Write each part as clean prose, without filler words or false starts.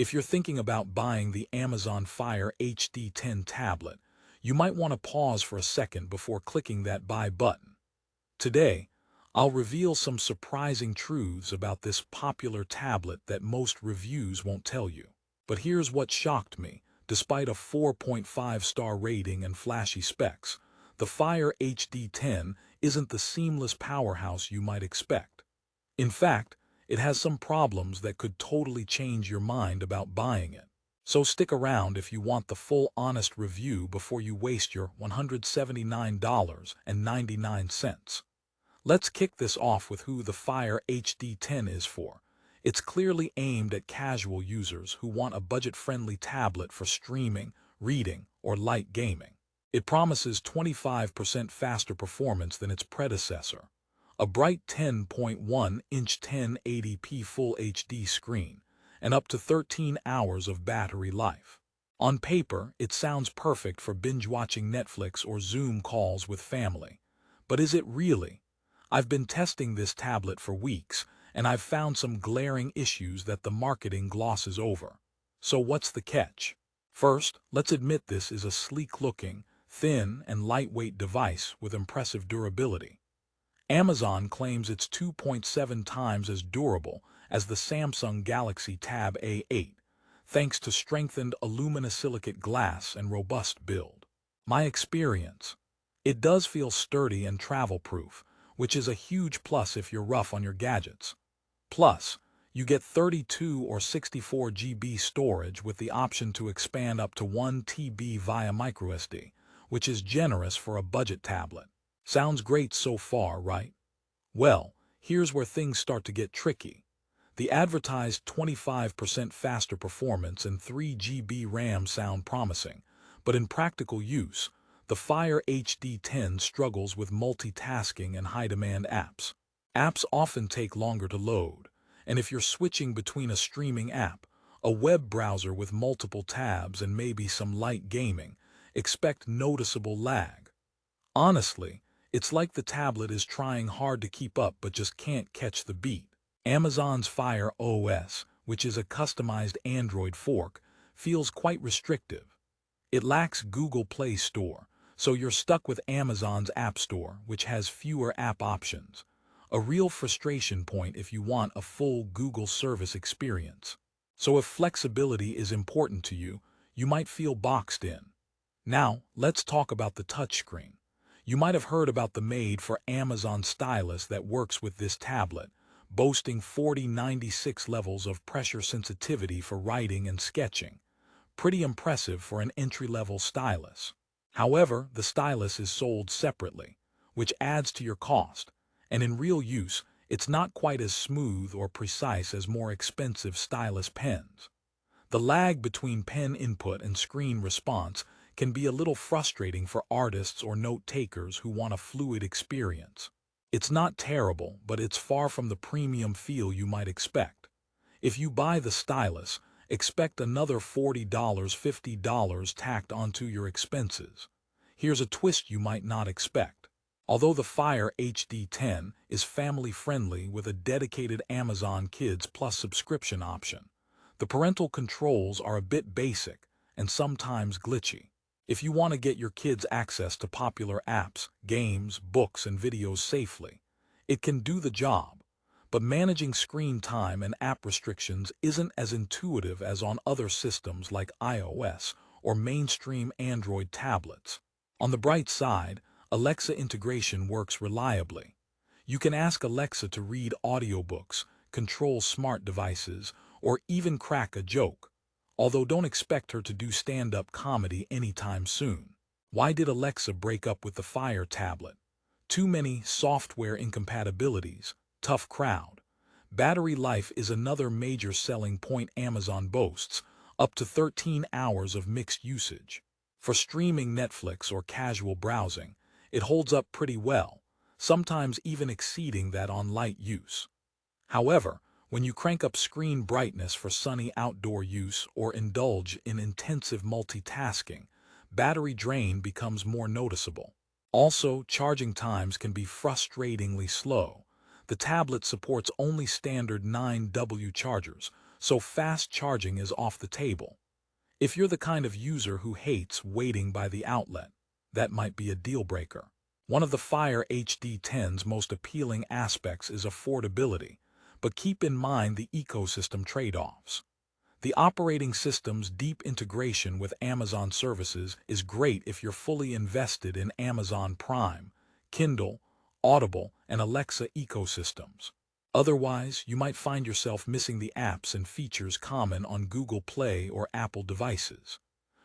If you're thinking about buying the Amazon Fire HD10 tablet, you might want to pause for a second before clicking that buy button. Today, I'll reveal some surprising truths about this popular tablet that most reviews won't tell you. But here's what shocked me. Despite a 4.5-star rating and flashy specs, the Fire HD10 isn't the seamless powerhouse you might expect. In fact, it has some problems that could totally change your mind about buying it. So stick around if you want the full honest review before you waste your $179.99. Let's kick this off with who the Fire HD10 is for. It's clearly aimed at casual users who want a budget-friendly tablet for streaming, reading, or light gaming. It promises 25% faster performance than its predecessor, a bright 10.1-inch 1080p Full HD screen, and up to 13 hours of battery life. On paper, it sounds perfect for binge-watching Netflix or Zoom calls with family. But is it really? I've been testing this tablet for weeks, and I've found some glaring issues that the marketing glosses over. So what's the catch? First, let's admit this is a sleek-looking, thin, and lightweight device with impressive durability. Amazon claims it's 2.7 times as durable as the Samsung Galaxy Tab A8, thanks to strengthened aluminosilicate glass and robust build. My experience: it does feel sturdy and travel-proof, which is a huge plus if you're rough on your gadgets. Plus, you get 32 or 64 GB storage with the option to expand up to 1 TB via microSD, which is generous for a budget tablet. Sounds great so far, right? Well, here's where things start to get tricky. The advertised 25% faster performance and 3 GB RAM sound promising, but in practical use, the Fire HD10 struggles with multitasking and high-demand apps. Apps often take longer to load, and if you're switching between a streaming app, a web browser with multiple tabs, and maybe some light gaming, expect noticeable lag. Honestly, it's like the tablet is trying hard to keep up but just can't catch the beat. Amazon's Fire OS, which is a customized Android fork, feels quite restrictive. It lacks Google Play Store, so you're stuck with Amazon's App Store, which has fewer app options. A real frustration point if you want a full Google service experience. So if flexibility is important to you, you might feel boxed in. Now, let's talk about the touchscreen. You might have heard about the made-for-Amazon stylus that works with this tablet, boasting 4096 levels of pressure sensitivity for writing and sketching. Pretty impressive for an entry-level stylus. However, the stylus is sold separately, which adds to your cost, and in real use, it's not quite as smooth or precise as more expensive stylus pens. The lag between pen input and screen response can be a little frustrating for artists or note-takers who want a fluid experience. It's not terrible, but it's far from the premium feel you might expect. If you buy the stylus, expect another $40–50 tacked onto your expenses. Here's a twist you might not expect. Although the Fire HD10 is family-friendly with a dedicated Amazon Kids Plus subscription option, the parental controls are a bit basic and sometimes glitchy. If you want to get your kids access to popular apps, games, books, and videos safely, it can do the job. But managing screen time and app restrictions isn't as intuitive as on other systems like iOS or mainstream Android tablets. On the bright side, Alexa integration works reliably. You can ask Alexa to read audiobooks, control smart devices, or even crack a joke. Although don't expect her to do stand-up comedy anytime soon. Why did Alexa break up with the Fire tablet? Too many software incompatibilities, tough crowd. Battery life is another major selling point Amazon boasts, up to 13 hours of mixed usage. For streaming Netflix or casual browsing, it holds up pretty well, sometimes even exceeding that on light use. However, when you crank up screen brightness for sunny outdoor use or indulge in intensive multitasking, battery drain becomes more noticeable. Also, charging times can be frustratingly slow. The tablet supports only standard 9W chargers, so fast charging is off the table. If you're the kind of user who hates waiting by the outlet, that might be a deal breaker. One of the Fire HD10's most appealing aspects is affordability, but keep in mind the ecosystem trade-offs. The operating system's deep integration with Amazon services is great if you're fully invested in Amazon Prime, Kindle, Audible, and Alexa ecosystems. Otherwise, you might find yourself missing the apps and features common on Google Play or Apple devices.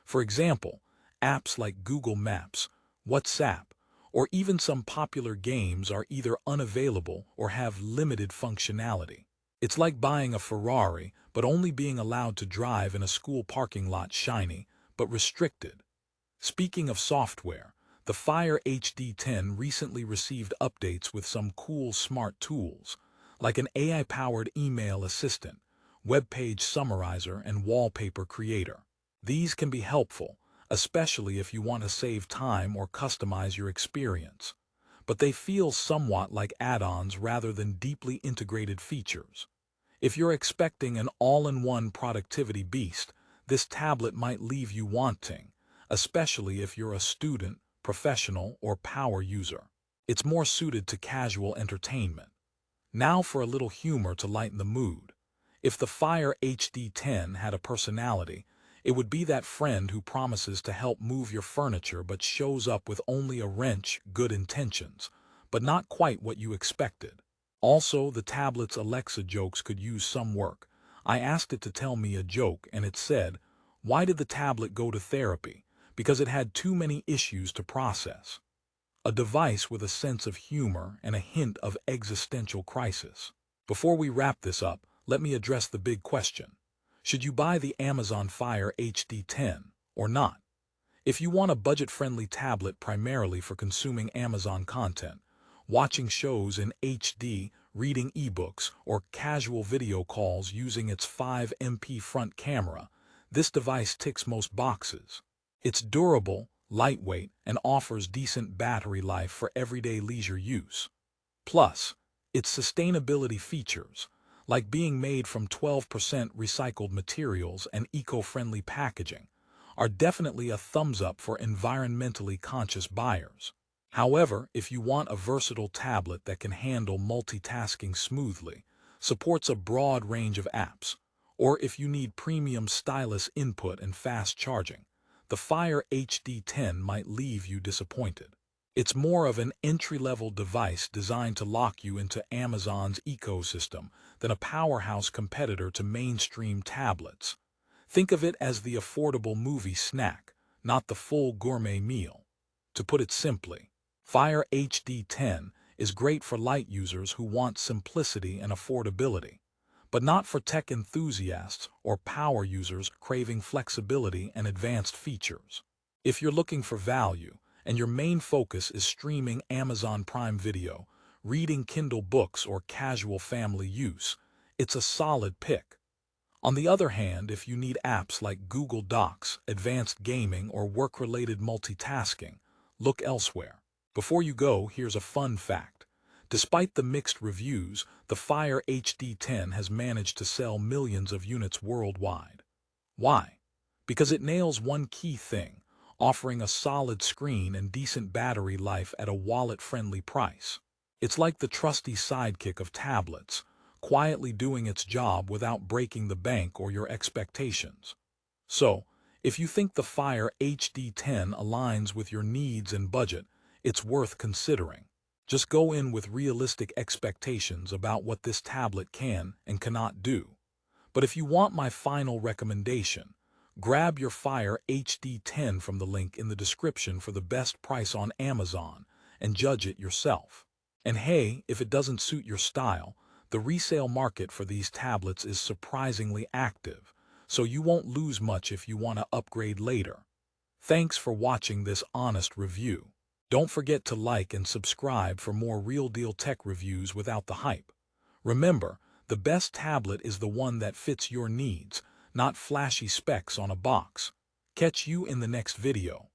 For example, apps like Google Maps, WhatsApp, or even some popular games are either unavailable or have limited functionality. It's like buying a Ferrari, but only being allowed to drive in a school parking lot shiny, but restricted. Speaking of software, the Fire HD10 recently received updates with some cool smart tools, like an AI-powered email assistant, web page summarizer, and wallpaper creator. These can be helpful, especially if you want to save time or customize your experience, but they feel somewhat like add-ons rather than deeply integrated features. If you're expecting an all-in-one productivity beast, this tablet might leave you wanting, especially if you're a student, professional, or power user. It's more suited to casual entertainment. Now for a little humor to lighten the mood. If the Fire HD10 had a personality, it would be that friend who promises to help move your furniture but shows up with only a wrench, good intentions, but not quite what you expected. Also, the tablet's Alexa jokes could use some work. I asked it to tell me a joke and it said, "Why did the tablet go to therapy? Because it had too many issues to process." A device with a sense of humor and a hint of existential crisis. Before we wrap this up, let me address the big question. Should you buy the Amazon Fire HD10 or not? If you want a budget-friendly tablet primarily for consuming Amazon content, watching shows in HD, reading ebooks, or casual video calls using its 5MP front camera, this device ticks most boxes. It's durable, lightweight, and offers decent battery life for everyday leisure use. Plus, its sustainability features, like being made from 12% recycled materials and eco-friendly packaging, are definitely a thumbs up for environmentally conscious buyers. However, if you want a versatile tablet that can handle multitasking smoothly, supports a broad range of apps, or if you need premium stylus input and fast charging, the Fire HD10 might leave you disappointed. It's more of an entry-level device designed to lock you into Amazon's ecosystem than a powerhouse competitor to mainstream tablets. Think of it as the affordable movie snack, not the full gourmet meal. To put it simply, Fire HD10 is great for light users who want simplicity and affordability, but not for tech enthusiasts or power users craving flexibility and advanced features. If you're looking for value, and your main focus is streaming Amazon Prime Video, reading Kindle books, or casual family use, it's a solid pick. On the other hand, if you need apps like Google Docs, advanced gaming, or work-related multitasking, look elsewhere. Before you go, here's a fun fact. Despite the mixed reviews, the Fire HD10 has managed to sell millions of units worldwide. Why? Because it nails one key thing: offering a solid screen and decent battery life at a wallet-friendly price. It's like the trusty sidekick of tablets, quietly doing its job without breaking the bank or your expectations. So, if you think the Fire HD10 aligns with your needs and budget, it's worth considering. Just go in with realistic expectations about what this tablet can and cannot do. But if you want my final recommendation, grab your Fire HD10 from the link in the description for the best price on Amazon and judge it yourself. And hey, if it doesn't suit your style, the resale market for these tablets is surprisingly active, so you won't lose much if you want to upgrade later. Thanks for watching this honest review. Don't forget to like and subscribe for more real-deal tech reviews without the hype. Remember, the best tablet is the one that fits your needs, not flashy specs on a box. Catch you in the next video.